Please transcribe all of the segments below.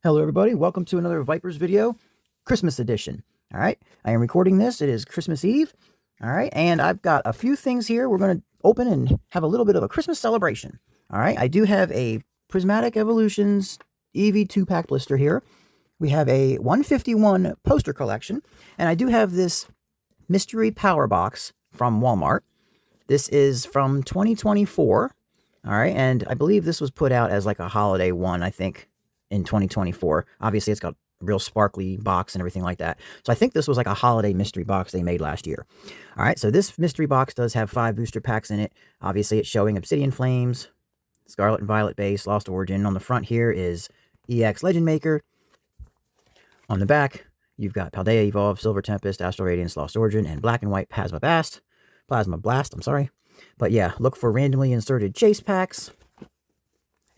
Hello everybody, welcome to another Vipers video, Christmas edition. All right, I am recording this, it is Christmas Eve. All right, and I've got a few things here we're going to open and have a little bit of a Christmas celebration. All right, I do have a Prismatic Evolutions EV 2-pack blister here. We have a 151 poster collection, and I do have this mystery power box from Walmart. This is from 2024. All right, and I believe this was put out as like a holiday one, I think, in 2024. Obviously, it's got a real sparkly box and everything like that. So I think this was like a holiday mystery box they made last year. All right, so this mystery box does have 5 booster packs in it. Obviously, it's showing Obsidian Flames, Scarlet and Violet base, Lost Origin. On the front here is EX Legend Maker. On the back, you've got Paldea Evolved, Silver Tempest, Astral Radiance, Lost Origin, and Black and White Plasma Blast, I'm sorry. But yeah, look for randomly inserted chase packs.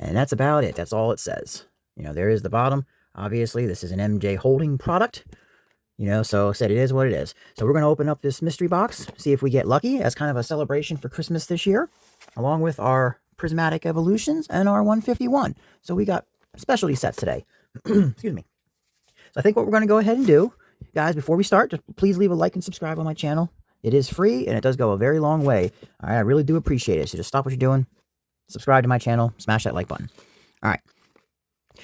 And that's about it. That's all it says. You know, there is the bottom. Obviously, this is an MJ Holding product. You know, so I said it is what it is. So we're going to open up this mystery box, see if we get lucky as kind of a celebration for Christmas this year, along with our Prismatic Evolutions and our 151. So we got specialty sets today. Excuse me. So I think what we're going to go ahead and do, guys, before we start, just please leave a like and subscribe on my channel. It is free, and it does go a very long way. All right, I really do appreciate it. So just stop what you're doing, subscribe to my channel, smash that like button. All right.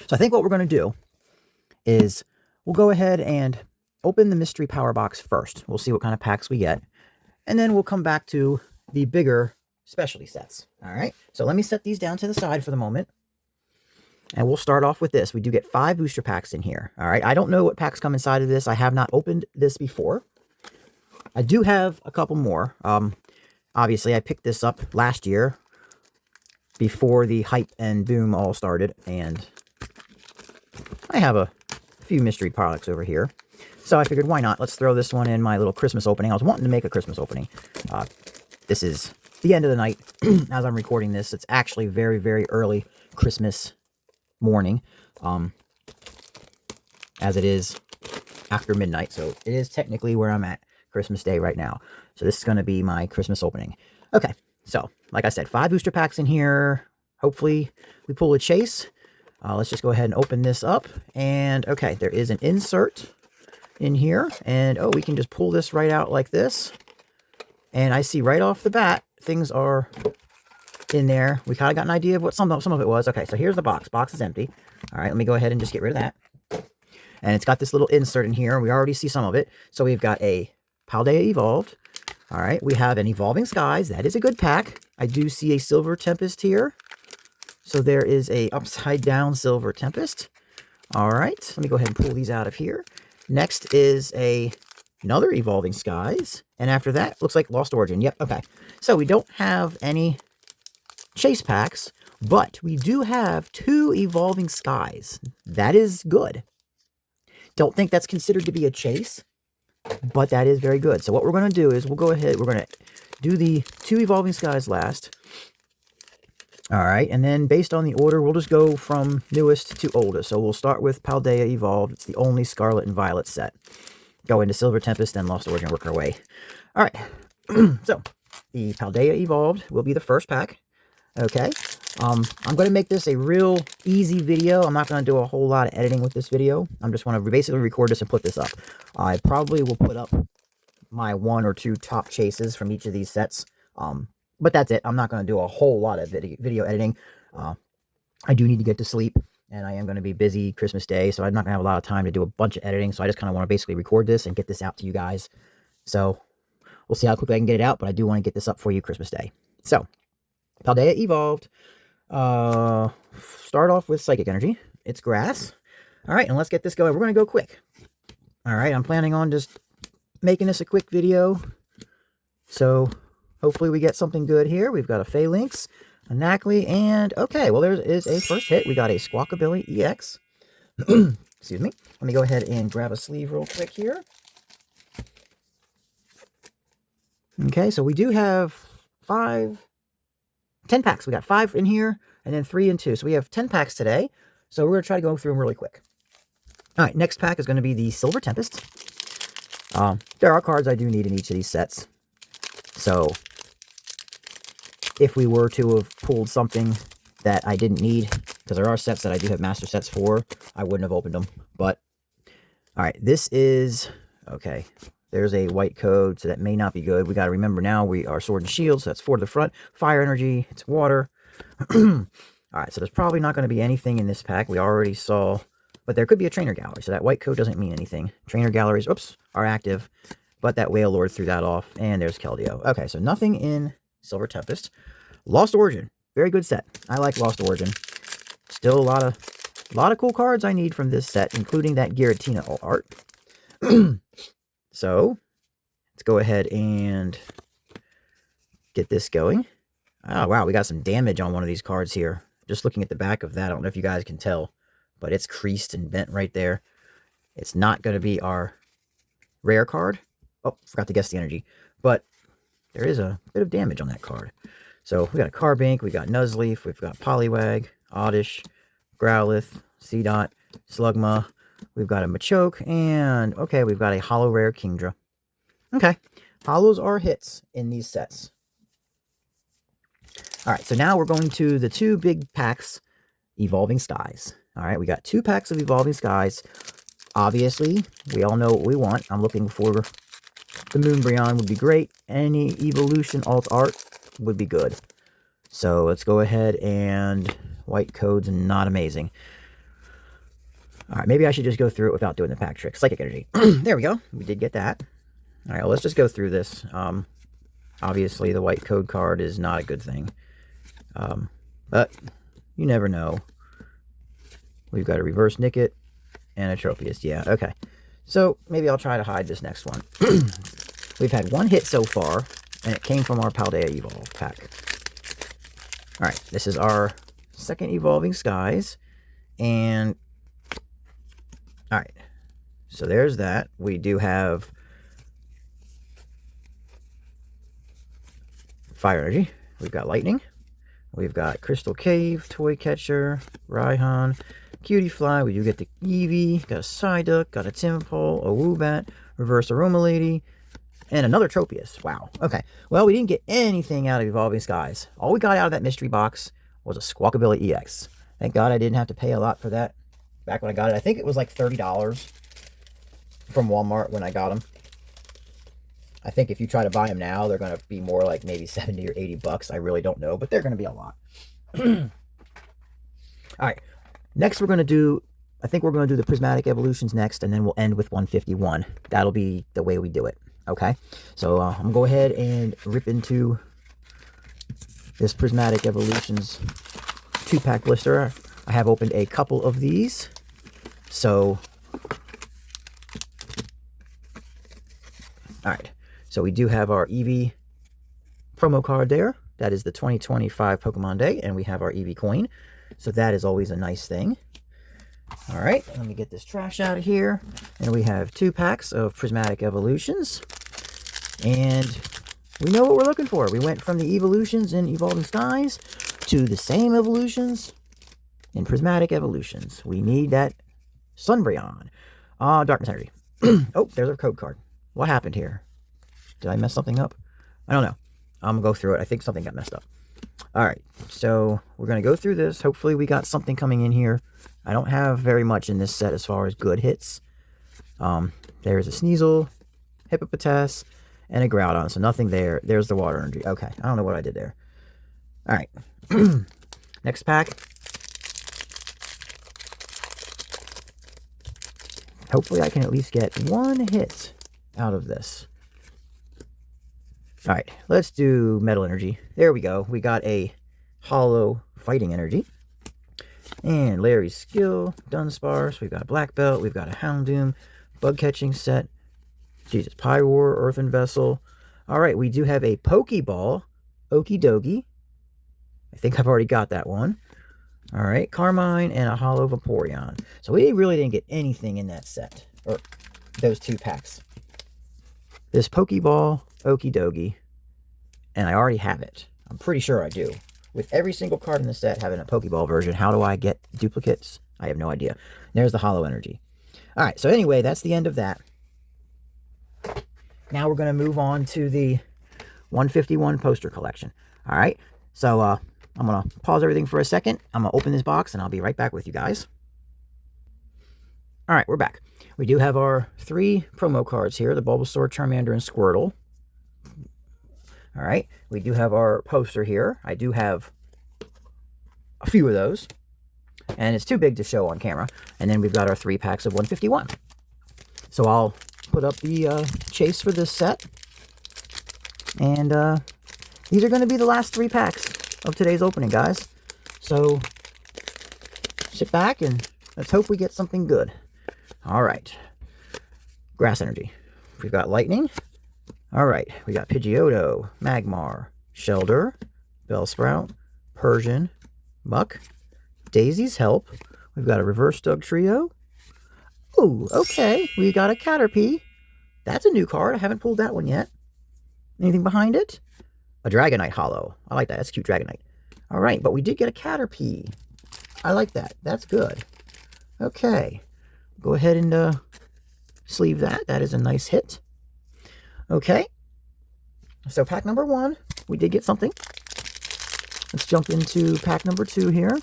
So I think what we're going to do is we'll go ahead and open the mystery power box first. We'll see what kind of packs we get, and then we'll come back to the bigger specialty sets. All right. So let me set these down to the side for the moment. And we'll start off with this. We do get 5 booster packs in here. All right. I don't know what packs come inside of this. I have not opened this before. I do have a couple more. Obviously, I picked this up last year before the hype and boom all started. And I have a few mystery products over here. So I figured, why not? Let's throw this one in my little Christmas opening. I was wanting to make a Christmas opening. This is the end of the night as I'm recording this. It's actually very, very early Christmas morning, as it is after midnight. So it is technically where I'm at Christmas Day right now. So this is going to be my Christmas opening. Okay, so like I said, 5 booster packs in here. Hopefully we pull a chase. Let's just go ahead and open this up. And okay, there is an insert in here. And oh, we can just pull this right out like this. And I see right off the bat, things are in there. We kind of got an idea of what some of it was. Okay, so here's the box. Box is empty. All right, let me go ahead and just get rid of that. And it's got this little insert in here. We already see some of it. So we've got a Paldea Evolved. All right, we have an Evolving Skies. That is a good pack. I do see a Silver Tempest here. So there is a upside down Silver Tempest. All right, let me go ahead and pull these out of here. Next is another Evolving Skies. And after that, looks like Lost Origin. Yep, okay. So we don't have any chase packs, but we do have 2 Evolving Skies. That is good. Don't think that's considered to be a chase, but that is very good. So what we're going to do is we'll go ahead, we're going to do the 2 Evolving Skies last. All right, and then based on the order, we'll just go from newest to oldest. So we'll start with Paldea Evolved. It's the only Scarlet and Violet set. Go into Silver Tempest and Lost Origin, work our way. All right, so the Paldea Evolved will be the first pack. Okay, I'm going to make this a real easy video. I'm not going to do a whole lot of editing with this video. I'm just going to basically record this and put this up. I probably will put up my 1 or 2 top chases from each of these sets. But that's it. I'm not going to do a whole lot of video editing. I do need to get to sleep, and I am going to be busy Christmas Day, so I'm not going to have a lot of time to do a bunch of editing. So I just kind of want to basically record this and get this out to you guys. So we'll see how quickly I can get it out, but I do want to get this up for you Christmas Day. So Paldea Evolved. Start off with Psychic Energy. It's grass. All right, and let's get this going. We're going to go quick. All right, I'm planning on just making this a quick video. So hopefully we get something good here. We've got a Phalanx, a Nacli, and okay, well, there is a first hit. We got a Squawkabilly EX. Excuse me. Let me go ahead and grab a sleeve real quick here. Okay, so we do have 10 packs. We got 5 in here, and then 3 and 2. So we have 10 packs today. So we're going to try to go through them really quick. All right, next pack is going to be the Silver Tempest. There are cards I do need in each of these sets. So if we were to have pulled something that I didn't need because there are sets that I do have master sets for. I wouldn't have opened them. But, all right, this is, okay, there's a white code, so that may not be good. We got to remember now we are Sword and Shield, so that's 4 to the front. Fire energy, it's water. All right, so there's probably not going to be anything in this pack. We already saw, but there could be a trainer gallery, so that white code doesn't mean anything. Trainer galleries, oops, are active, but that Whale Lord threw that off, and there's Keldeo. Okay, so nothing in Silver Tempest. Lost Origin, very good set. I like Lost Origin. Still a lot of cool cards I need from this set, including that Giratina art. So, let's go ahead and get this going. Oh, wow, we got some damage on one of these cards here. Just looking at the back of that, I don't know if you guys can tell, but it's creased and bent right there. It's not going to be our rare card. Oh, forgot to guess the energy. But there is a bit of damage on that card. So we got a Carbink, we got Nuzleaf, we've got Poliwag, Oddish, Growlithe, Seedot, Slugma. We've got a Machoke, and, okay, we've got a Holo Rare Kingdra. Okay, Holos are hits in these sets. All right, so now we're going to the 2 big packs, Evolving Skies. All right, we got 2 packs of Evolving Skies. Obviously, we all know what we want. I'm looking for the Moonbryon would be great. Any Evolution alt art would be good. So let's go ahead and white code's not amazing. All right, maybe I should just go through it without doing the pack trick. Psychic Energy. There we go. We did get that. All right, well, let's just go through this. Obviously, the white code card is not a good thing. But you never know. We've got a Reverse Nickit and a Tropius. Yeah, okay. So maybe I'll try to hide this next one. We've had 1 hit so far, and it came from our Paldea Evolve pack. All right, this is our second Evolving Skies. And, all right, so there's that. We do have Fire Energy. We've got Lightning. We've got Crystal Cave, Toy Catcher, Raihan, Cutiefly. We do get the Eevee, got a Psyduck, got a Tympole, a Woobat, Reverse Aroma Lady, and another Tropius. Wow. Okay. Well, we didn't get anything out of Evolving Skies. All we got out of that mystery box was a Squawkabilly EX. Thank God I didn't have to pay a lot for that back when I got it. I think it was like $30 from Walmart when I got them. I think if you try to buy them now, they're going to be more like maybe 70 or 80 bucks. I really don't know, but they're going to be a lot. All right. Next, we're going to do, I think we're going to do the Prismatic Evolutions next, and then we'll end with 151. That'll be the way we do it. Okay. So I'm going to go ahead and rip into this Prismatic Evolutions 2-pack blister. I have opened a couple of these. So, all right. So we do have our Eevee promo card there. That is the 2025 Pokemon Day, and we have our Eevee coin. So that is always a nice thing. All right, let me get this trash out of here. And we have 2 packs of Prismatic Evolutions. And we know what we're looking for. We went from the Evolutions in Evolving Skies to the same Evolutions in Prismatic Evolutions. We need that Sunbryon. Darkness Energy. Oh, there's our code card. What happened here? Did I mess something up? I don't know. I'm going to go through it. I think something got messed up. All right. So we're going to go through this. Hopefully we got something coming in here. I don't have very much in this set as far as good hits. There's a Sneasel, Hippopotas, and a Groudon. So nothing there. There's the Water Energy. Okay. I don't know what I did there. All right. Next pack. Hopefully I can at least get 1 hit out of this. All right, let's do Metal Energy. There we go. We got a Holo Fighting Energy. And Larry's Skill, Dunsparce. We've got a Black Belt. We've got a Houndoom, Bug Catching Set. Jesus, Pyroar, Earthen Vessel. All right, we do have a Pokeball, Okidogi. I think I've already got that one. All right, Carmine and a Holo Vaporeon. So we really didn't get anything in that set, or those 2 packs. This Pokeball, Okidogi, and I already have it. I'm pretty sure I do. With every single card in the set having a Pokeball version, how do I get duplicates? I have no idea. There's the Holo Energy. All right, so anyway, that's the end of that. Now we're going to move on to the 151 poster collection. All right, so I'm going to pause everything for a second. I'm going to open this box, and I'll be right back with you guys. All right, we're back. We do have our 3 promo cards here, the Bulbasaur, Charmander, and Squirtle. All right, we do have our poster here. I do have a few of those, and it's too big to show on camera. And then we've got our 3 packs of 151. So I'll put up the chase for this set. And these are going to be the last 3 packs of today's opening, guys. So sit back and let's hope we get something good. All right. Grass Energy. We've got Lightning. All right. We got Pidgeotto, Magmar, Shelder, Bellsprout, Persian, Muck, Daisy's Help. We've got a Reverse Dugtrio. Oh, okay. We got a Caterpie. That's a new card. I haven't pulled that one yet. Anything behind it? A Dragonite Hollow. I like that. That's cute, Dragonite. All right, but we did get a Caterpie. I like that. That's good. Okay. Go ahead and sleeve that. That is a nice hit. Okay. So pack number 1, we did get something. Let's jump into pack number 2 here.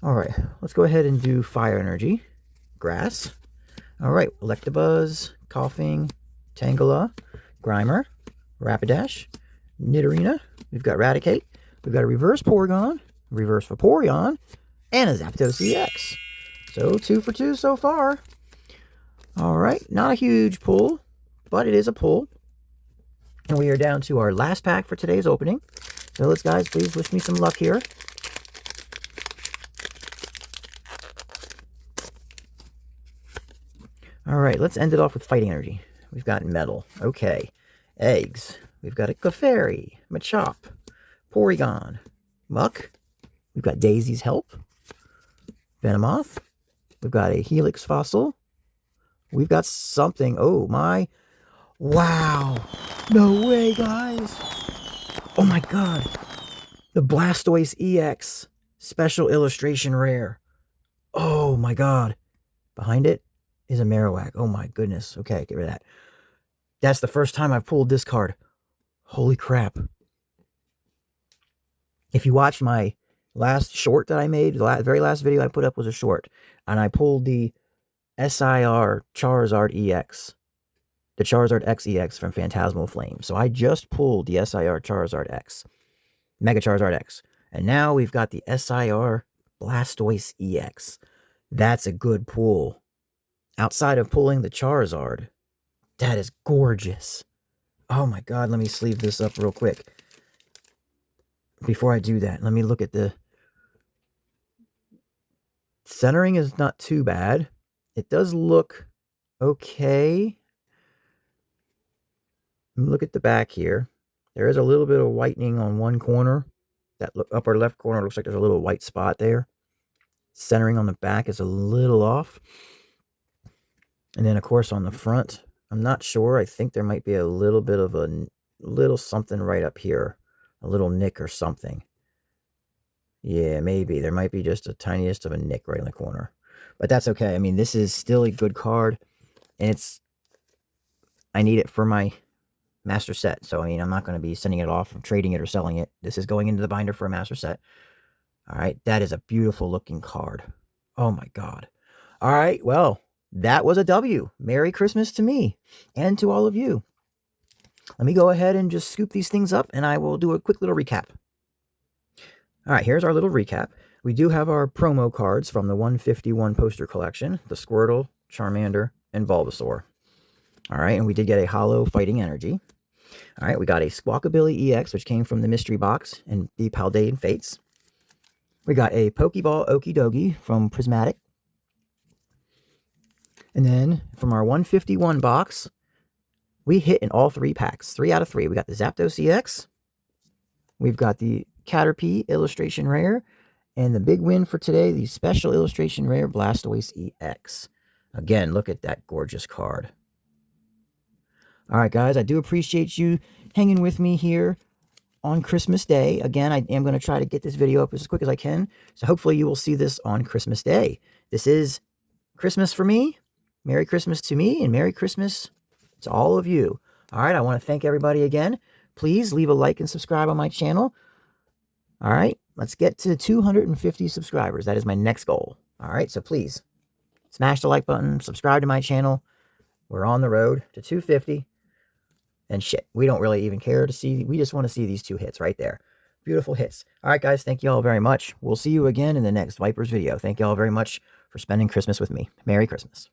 All right, let's go ahead and do Fire Energy. Grass. All right, Electabuzz, Coughing, Tangela, Grimer, Rapidash, Nidorina. We've got Raticate. We've got a Reverse Porygon, Reverse Vaporeon, and a Zapdos EX. So 2 for 2 so far. All right, not a huge pull, but it is a pull. And we are down to our last pack for today's opening. So let's, guys, please wish me some luck here. All right, let's end it off with Fighting Energy. We've got Metal. Okay. Eggs. We've got a Clefairy, Machop, Porygon, Muck. We've got Daisy's Help, Venomoth. We've got a Helix Fossil. We've got something. Oh, my. Wow. No way, guys. Oh, my God. The Blastoise EX Special Illustration Rare. Oh, my God. Behind it is a Marowak. Oh, my goodness. Okay, get rid of that. That's the first time I've pulled this card. Holy crap. If you watched my last short that I made, the very last video I put up was a short, and I pulled the SIR Charizard EX, the Charizard X EX from Phantasmal Flame. So I just pulled the SIR Charizard X, Mega Charizard X, and now we've got the SIR Blastoise EX. That's a good pull. Outside of pulling the Charizard, that is gorgeous. Oh my God, let me sleeve this up real quick. Before I do that, let me look at the centering. Is not too bad. It does look okay. Look at the back here. There is a little bit of whitening on one corner. That upper left corner looks like there's a little white spot there. Centering on the back is a little off. And then, of course, on the front, I'm not sure. I think there might be a little bit of a little something right up here. A little nick or something. Yeah, maybe. There might be just a tiniest of a nick right in the corner. But that's okay. I mean, this is still a good card. And I need it for my master set. So, I mean, I'm not going to be sending it off, trading it, or selling it. This is going into the binder for a master set. All right. That is a beautiful looking card. Oh, my God. All right. Well, that was a W. Merry Christmas to me and to all of you. Let me go ahead and just scoop these things up, and I will do a quick little recap. All right, here's our little recap. We do have our promo cards from the 151 poster collection, the Squirtle, Charmander, and Bulbasaur. All right, and we did get a Hollow Fighting Energy. All right, we got a Squawkabilly EX, which came from the mystery box and the Paldean Fates. We got a Pokeball Okidogi from Prismatic. And then from our 151 box, we hit in all 3 packs. 3 out of 3. We got the Zapdos EX. We've got the Caterpie Illustration Rare. And the big win for today, the Special Illustration Rare Blastoise EX. Again, look at that gorgeous card. All right, guys, I do appreciate you hanging with me here on Christmas Day. Again, I am going to try to get this video up as quick as I can. So hopefully you will see this on Christmas Day. This is Christmas for me. Merry Christmas to me, and Merry Christmas It's all of you. All right, I want to thank everybody again. Please leave a like and subscribe on my channel. All right, let's get to 250 subscribers. That is my next goal. All right, so please smash the like button, subscribe to my channel. We're on the road to 250. And shit, we don't really even care to see. We just want to see these 2 hits right there. Beautiful hits. All right, guys, thank you all very much. We'll see you again in the next Vipers video. Thank you all very much for spending Christmas with me. Merry Christmas.